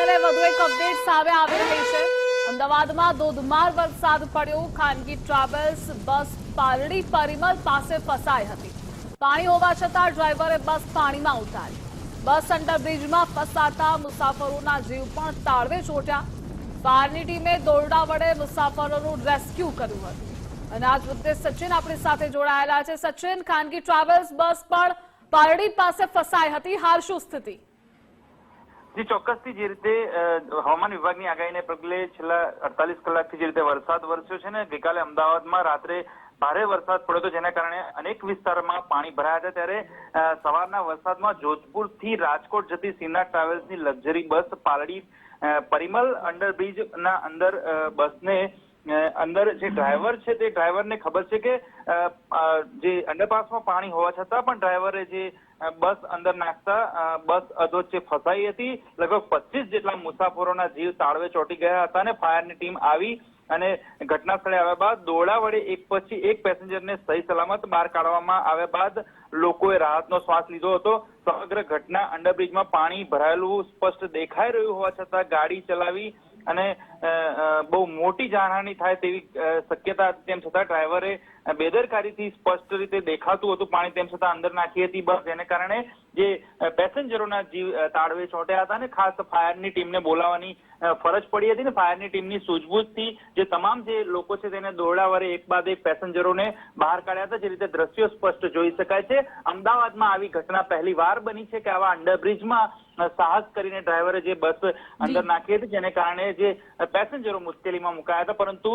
તેને લઈ વધુ એક અપડેટ સામે આવી રહી છે। અમદાવાદમાં ધોધમાર વરસાદ પડ્યો। ખાનગી ટ્રાવેલ્સ બસ પાલડી પરિમલ પાસે ફસાઈ હતી। પાણી હોવા છતાં ડ્રાઈવરે બસ પાણીમાં ઉતારી। બસ અંડરબ્રિજમાં ફસાતા મુસાફરોના જીવ પણ તાળવે ચોંટ્યા। ફાયરની ટીમે દોરડા વડે મુસાફરોનું રેસ્ક્યુ કર્યું હતું। અને આજ મુદ્દે સચિન આપણી સાથે જોડાયેલા છે। સચિન, ખાનગી ટ્રાવેલ્સ બસ પણ પાલડી પાસે ફસાઈ હતી, હાલ શું સ્થિતિ? જી ચોક્કસથી જે રીતે હવામાન વિભાગની આગાહીને પગલે છેલ્લા 48 કલાકથી જે રીતે વરસાદ વરસ્યો છે ને, ગઈકાલે અમદાવાદમાં રાત્રે ભારે વરસાદ પડ્યો હતો, જેના કારણે અનેક વિસ્તારોમાં પાણી ભરાયા હતા। ત્યારે સવારના વરસાદમાં જોધપુરથી રાજકોટ જતી સીના ટ્રાવેલ્સની લક્ઝરી બસ પાલડી પરિમલ અંડરબ્રિજના અંદર બસને અંદર જે ડ્રાઈવર છે તે ડ્રાઈવરને ખબર છે કે જે અંડરપાસમાં પાણી હોવા છતાં પણ ડ્રાઈવરે જે બસ અંદર નાખતા બસ અધવચ્ચે ફસાઈ હતી। લગભગ 25 જેટલા મુસાફરોના જીવ તાળવે ચોંટી ગયા હતા અને ફાયરની ટીમ આવી અને ઘટના સ્થળે આવ્યા બાદ દોરડા વડે એક પછી એક પેસેન્જરને સહી સલામત બહાર કાઢવામાં આવ્યા બાદ લોકોએ રાહતનો શ્વાસ લીધો હતો। સમગ્ર ઘટના અંડરબ્રિજમાં પાણી ભરાયેલું સ્પષ્ટ દેખાઈ રહ્યું હોવા છતાં ગાડી ચલાવી અને બહુ મોટી જાનહાની થાય તેવી શક્યતા તેમ છતાં ડ્રાઈવરે બેદરકારીથી સ્પષ્ટ રીતે દેખાતું હતું પાણી, તેમ છતાં અંદર નાખી હતી બસ, જેને કારણે જે પેસેન્જરોના જીવ તાળવે ચોંટ્યા હતા અને ખાસ ફાયરની ટીમને બોલાવવાની ફરજ પડી હતી ને ફાયરની ટીમની સૂઝબૂછથી જે તમામ જે લોકો છે તેને દોરડા વડે એક બાદ એક પેસેન્જરોને બહાર કાઢ્યા હતા। જે રીતે દ્રશ્યો સ્પષ્ટ જોઈ શકાય છે। અમદાવાદમાં આવી ઘટના પહેલી વાર બની છે કે આવા અંડરબ્રિજમાં સાહસ કરીને ડ્રાઈવરે જે બસ અંદર નાખી હતી, જેને કારણે જે પેસેન્જરો મુશ્કેલીમાં મુકાયા હતા, પરંતુ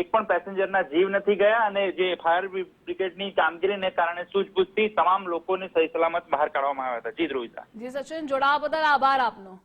એક પણ પેસેન્જરના જીવ નથી ગયા અને જે ફાયર બ્રિગેડની કામગીરીને કારણે સૂઝબૂછથી તમામ લોકોને સહી સલામત બહાર કાઢવામાં આવ્યા હતા। જી ધ્રુવિતા। જી સચિન, જોડાવા બદલ આભાર આપનો।